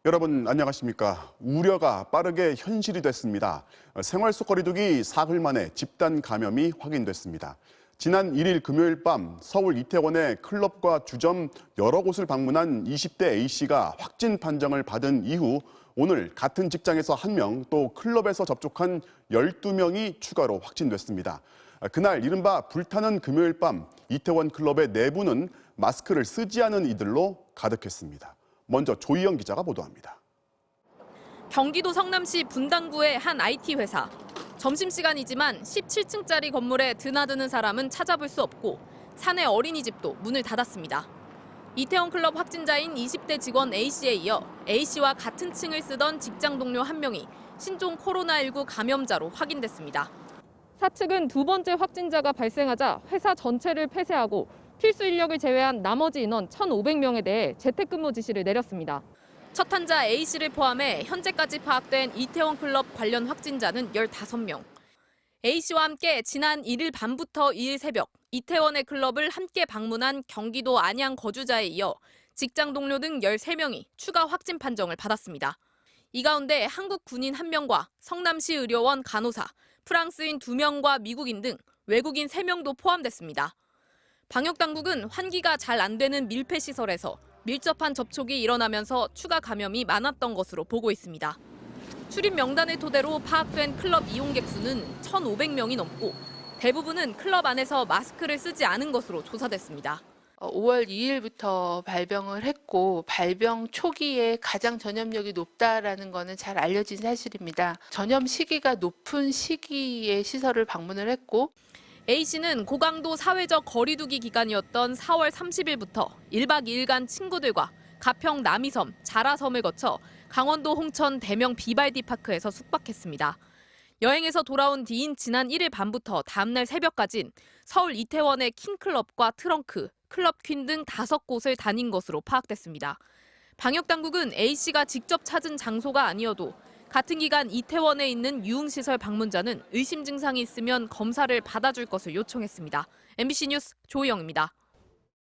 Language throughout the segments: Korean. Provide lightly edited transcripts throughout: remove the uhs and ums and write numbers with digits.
여러분 안녕하십니까? 우려가 빠르게 현실이 됐습니다. 생활 속 거리두기 사흘 만에 집단 감염이 확인됐습니다. 지난 1일 금요일 밤 서울 이태원의 클럽과 주점 여러 곳을 방문한 20대 A씨가 확진 판정을 받은 이후 오늘 같은 직장에서 1명, 또 클럽에서 접촉한 12명이 추가로 확진됐습니다. 그날 이른바 불타는 금요일 밤 이태원 클럽의 내부는 마스크를 쓰지 않은 이들로 가득했습니다. 먼저 조희영 기자가 보도합니다. 경기도 성남시 분당구의 한 IT 회사. 점심시간이지만 17층짜리 건물에 드나드는 사람은 찾아볼 수 없고 사내 어린이집도 문을 닫았습니다. 이태원 클럽 확진자인 20대 직원 A씨에 이어 A씨와 같은 층을 쓰던 직장 동료 1명이 신종 코로나19 감염자로 확인됐습니다. 사측은 두 번째 확진자가 발생하자 회사 전체를 폐쇄하고 필수 인력을 제외한 나머지 인원 1,500명에 대해 재택근무 지시를 내렸습니다. 첫 환자 A씨를 포함해 현재까지 파악된 이태원 클럽 관련 확진자는 15명. A씨와 함께 지난 1일 밤부터 2일 새벽 이태원의 클럽을 함께 방문한 경기도 안양 거주자에 이어 직장 동료 등 13명이 추가 확진 판정을 받았습니다. 이 가운데 한국 군인 1명과 성남시 의료원 간호사, 프랑스인 2명과 미국인 등 외국인 3명도 포함됐습니다. 방역당국은 환기가 잘 안 되는 밀폐시설에서 밀접한 접촉이 일어나면서 추가 감염이 많았던 것으로 보고 있습니다. 출입 명단을 토대로 파악된 클럽 이용객 수는 1,500명이 넘고 대부분은 클럽 안에서 마스크를 쓰지 않은 것으로 조사됐습니다. 5월 2일부터 발병을 했고 발병 초기에 가장 전염력이 높다라는 것은 잘 알려진 사실입니다. 전염 시기가 높은 시기에 시설을 방문을 했고 A씨는 고강도 사회적 거리두기 기간이었던 4월 30일부터 1박 2일간 친구들과 가평 남이섬, 자라섬을 거쳐 강원도 홍천 대명 비발디파크에서 숙박했습니다. 여행에서 돌아온 뒤인 지난 1일 밤부터 다음날 새벽까지는 서울 이태원의 킹클럽과 트렁크, 클럽퀸 등 5곳을 다닌 것으로 파악됐습니다. 방역당국은 A씨가 직접 찾은 장소가 아니어도 같은 기간 이태원에 있는 유흥시설 방문자는 의심 증상이 있으면 검사를 받아줄 것을 요청했습니다. MBC 뉴스 조희영입니다.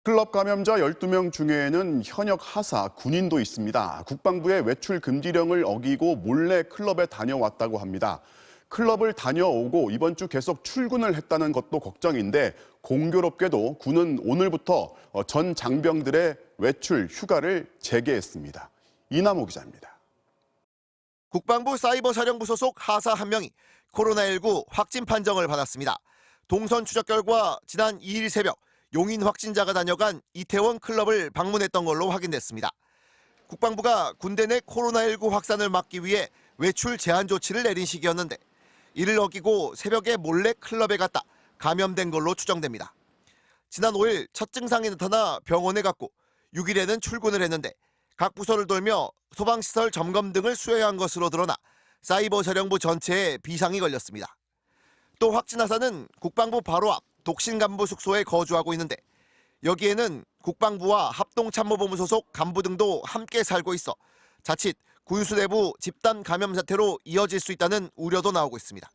클럽 감염자 12명 중에는 현역 하사, 군인도 있습니다. 국방부의 외출 금지령을 어기고 몰래 클럽에 다녀왔다고 합니다. 클럽을 다녀오고 이번 주 계속 출근을 했다는 것도 걱정인데 공교롭게도 군은 오늘부터 전 장병들의 외출 휴가를 재개했습니다. 이남호 기자입니다. 국방부 사이버사령부 소속 하사 1명이 코로나19 확진 판정을 받았습니다. 동선 추적 결과 지난 2일 새벽 용인 확진자가 다녀간 이태원 클럽을 방문했던 걸로 확인됐습니다. 국방부가 군대 내 코로나19 확산을 막기 위해 외출 제한 조치를 내린 시기였는데 이를 어기고 새벽에 몰래 클럽에 갔다 감염된 걸로 추정됩니다. 지난 5일 첫 증상이 나타나 병원에 갔고 6일에는 출근을 했는데 각 부서를 돌며 소방시설 점검 등을 수행한 것으로 드러나 사이버사령부 전체에 비상이 걸렸습니다. 또 확진 하사는 국방부 바로 앞 독신간부 숙소에 거주하고 있는데 여기에는 국방부와 합동참모본부 소속 간부 등도 함께 살고 있어 자칫 군수 내부 집단 감염 사태로 이어질 수 있다는 우려도 나오고 있습니다.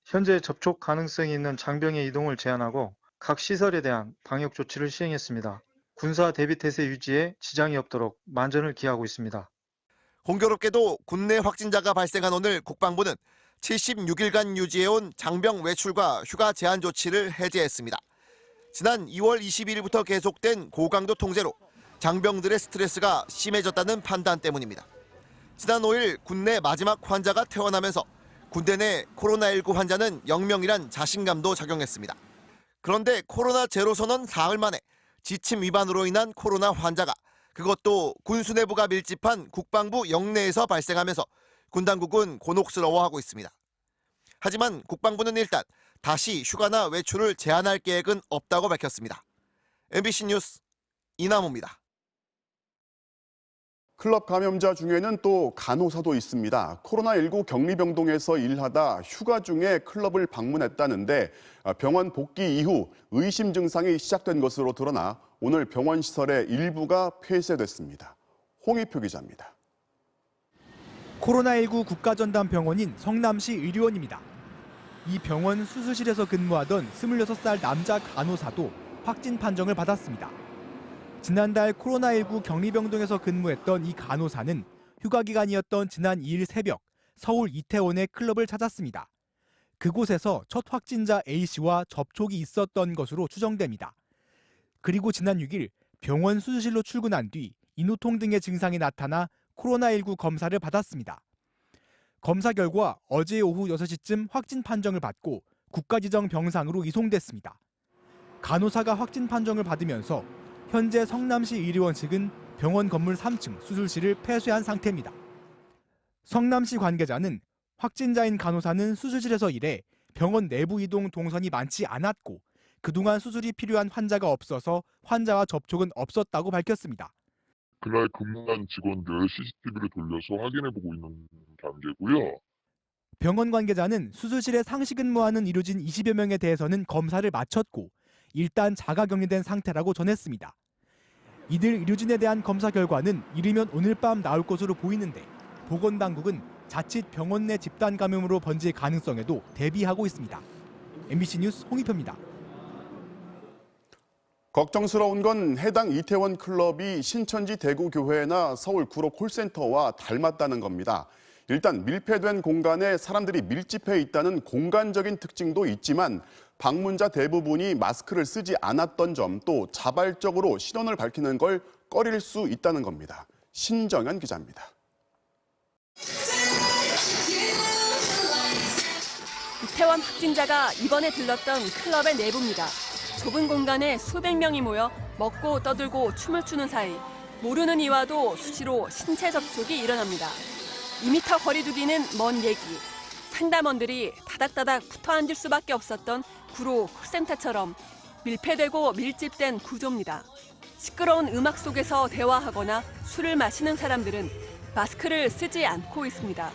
현재 접촉 가능성이 있는 장병의 이동을 제한하고 각 시설에 대한 방역 조치를 시행했습니다. 군사 대비 태세 유지에 지장이 없도록 만전을 기하고 있습니다. 공교롭게도 군내 확진자가 발생한 오늘 국방부는 76일간 유지해온 장병 외출과 휴가 제한 조치를 해제했습니다. 지난 2월 22일부터 계속된 고강도 통제로 장병들의 스트레스가 심해졌다는 판단 때문입니다. 지난 5일 군내 마지막 환자가 퇴원하면서 군대 내 코로나19 환자는 0명이란 자신감도 작용했습니다. 그런데 코로나 제로 선언 사흘 만에 지침 위반으로 인한 코로나 환자가 그것도 군수 내부가 밀집한 국방부 영내에서 발생하면서 군 당국은 곤혹스러워하고 있습니다. 하지만 국방부는 일단 다시 휴가나 외출을 제한할 계획은 없다고 밝혔습니다. MBC 뉴스 이남호입니다. 클럽 감염자 중에는 또 간호사도 있습니다. 코로나19 격리병동에서 일하다 휴가 중에 클럽을 방문했다는데 병원 복귀 이후 의심 증상이 시작된 것으로 드러나 오늘 병원 시설의 일부가 폐쇄됐습니다. 홍희표 기자입니다. 코로나19 국가전담병원인 성남시 의료원입니다. 이 병원 수술실에서 근무하던 26살 남자 간호사도 확진 판정을 받았습니다. 지난달 코로나19 격리병동에서 근무했던 이 간호사는 휴가 기간이었던 지난 2일 새벽 서울 이태원의 클럽을 찾았습니다. 그곳에서 첫 확진자 A씨와 접촉이 있었던 것으로 추정됩니다. 그리고 지난 6일 병원 수술실로 출근한 뒤 인후통 등의 증상이 나타나 코로나19 검사를 받았습니다. 검사 결과 어제 오후 6시쯤 확진 판정을 받고 국가지정 병상으로 이송됐습니다. 간호사가 확진 판정을 받으면서 현재 성남시 의료원 측은 병원 건물 3층 수술실을 폐쇄한 상태입니다. 성남시 관계자는 확진자인 간호사는 수술실에서 일해 병원 내부 이동 동선이 많지 않았고 그동안 수술이 필요한 환자가 없어서 환자와 접촉은 없었다고 밝혔습니다. 그날 근무한 직원들 CCTV를 돌려서 확인해보고 있는 단계고요. 병원 관계자는 수술실에 상시 근무하는 의료진 20여 명에 대해서는 검사를 마쳤고 일단 자가격리된 상태라고 전했습니다. 이들 의료진에 대한 검사 결과는 이르면 오늘 밤 나올 것으로 보이는데 보건당국은 자칫 병원 내 집단 감염으로 번질 가능성에도 대비하고 있습니다. MBC 뉴스 홍익표입니다. 걱정스러운 건 해당 이태원 클럽이 신천지 대구교회나 서울 구로 콜센터와 닮았다는 겁니다. 일단 밀폐된 공간에 사람들이 밀집해 있다는 공간적인 특징도 있지만 방문자 대부분이 마스크를 쓰지 않았던 점 또 자발적으로 신원을 밝히는 걸 꺼릴 수 있다는 겁니다. 신정현 기자입니다. 이태원 확진자가 이번에 들렀던 클럽의 내부입니다. 좁은 공간에 수백 명이 모여 먹고 떠들고 춤을 추는 사이 모르는 이와도 수시로 신체 접촉이 일어납니다. 2m 거리 두기는 먼 얘기. 상담원들이 다닥다닥 붙어 앉을 수밖에 없었던 구로 콜센터처럼 밀폐되고 밀집된 구조입니다. 시끄러운 음악 속에서 대화하거나 술을 마시는 사람들은 마스크를 쓰지 않고 있습니다.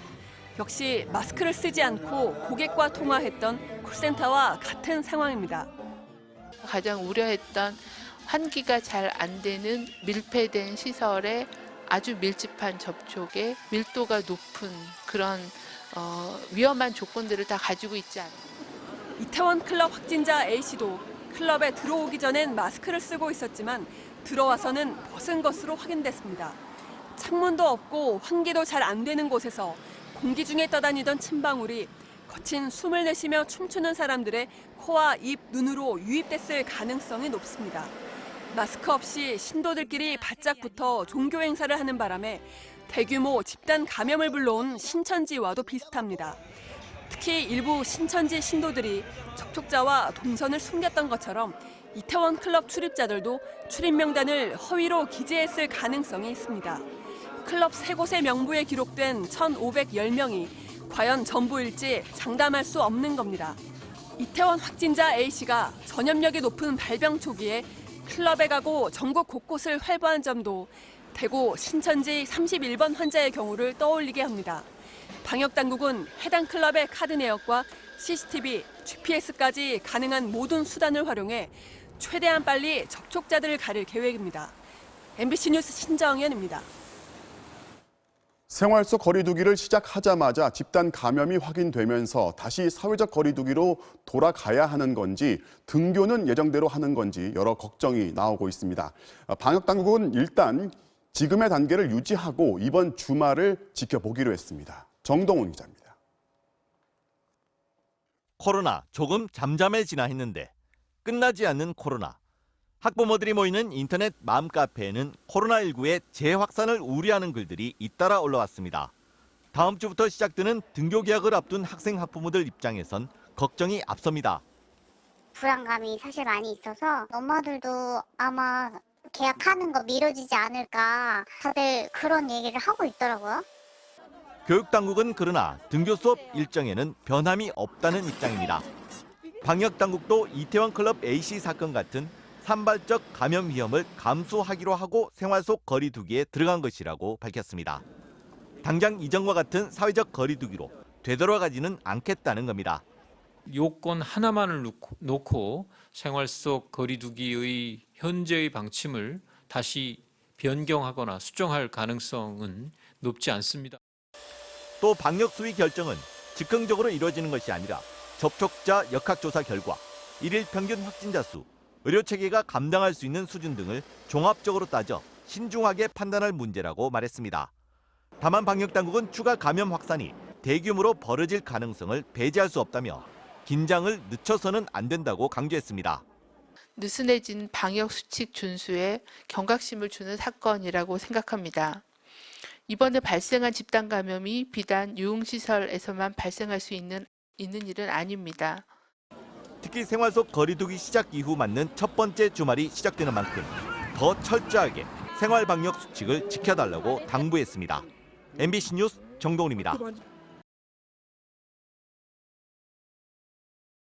역시 마스크를 쓰지 않고 고객과 통화했던 콜센터와 같은 상황입니다. 가장 우려했던 환기가 잘 안 되는 밀폐된 시설에 아주 밀집한 접촉에 밀도가 높은 그런 위험한 조건들을 다 가지고 있지 않아요. 이태원 클럽 확진자 A씨도 클럽에 들어오기 전엔 마스크를 쓰고 있었지만 들어와서는 벗은 것으로 확인됐습니다. 창문도 없고 환기도 잘 안 되는 곳에서 공기 중에 떠다니던 침방울이 거친 숨을 내쉬며 춤추는 사람들의 코와 입, 눈으로 유입됐을 가능성이 높습니다. 마스크 없이 신도들끼리 바짝 붙어 종교 행사를 하는 바람에 대규모 집단 감염을 불러온 신천지와도 비슷합니다. 특히 일부 신천지 신도들이 접촉자와 동선을 숨겼던 것처럼 이태원 클럽 출입자들도 출입 명단을 허위로 기재했을 가능성이 있습니다. 클럽 3곳의 명부에 기록된 1,510명이 과연 전부일지 장담할 수 없는 겁니다. 이태원 확진자 A씨가 전염력이 높은 발병 초기에 클럽에 가고 전국 곳곳을 활보한 점도 대구 신천지 31번 환자의 경우를 떠올리게 합니다. 방역당국은 해당 클럽의 카드 내역과 CCTV, GPS까지 가능한 모든 수단을 활용해 최대한 빨리 접촉자들을 가릴 계획입니다. MBC 뉴스 신정현입니다. 생활 속 거리두기를 시작하자마자 집단 감염이 확인되면서 다시 사회적 거리두기로 돌아가야 하는 건지 등교는 예정대로 하는 건지 여러 걱정이 나오고 있습니다. 방역당국은 일단 지금의 단계를 유지하고 이번 주말을 지켜보기로 했습니다. 정동훈 기자입니다. 코로나 조금 잠잠해지나 했는데 끝나지 않는 코로나. 학부모들이 모이는 인터넷 맘카페에는 코로나19의 재확산을 우려하는 글들이 잇따라 올라왔습니다. 다음 주부터 시작되는 등교 개학을 앞둔 학생 학부모들 입장에선 걱정이 앞섭니다. 불안감이 사실 많이 있어서 엄마들도 아마 계약하는 거 미뤄지지 않을까 다들 그런 얘기를 하고 있더라고요. 교육당국은 그러나 등교 수업 일정에는 변함이 없다는 입장입니다. 방역당국도 이태원 클럽 A씨 사건 같은 산발적 감염 위험을 감수하기로 하고 생활 속 거리두기에 들어간 것이라고 밝혔습니다. 당장 이전과 같은 사회적 거리두기로 되돌아가지는 않겠다는 겁니다. 요건 하나만을 놓고 생활 속 거리두기의 현재의 방침을 다시 변경하거나 수정할 가능성은 높지 않습니다. 또 방역 수위 결정은 즉흥적으로 이루어지는 것이 아니라 접촉자 역학조사 결과, 일일 평균 확진자 수, 의료체계가 감당할 수 있는 수준 등을 종합적으로 따져 신중하게 판단할 문제라고 말했습니다. 다만 방역당국은 추가 감염 확산이 대규모로 벌어질 가능성을 배제할 수 없다며 긴장을 늦춰서는 안 된다고 강조했습니다. 느슨해진 방역 수칙 준수에 경각심을 주는 사건이라고 생각합니다. 이번에 발생한 집단 감염이 비단 유흥시설에서만 발생할 수 있는 일은 아닙니다. 특히 생활 속 거리두기 시작 이후 맞는 첫 번째 주말이 시작되는 만큼 더 철저하게 생활 방역 수칙을 지켜달라고 당부했습니다. MBC 뉴스 정동훈입니다.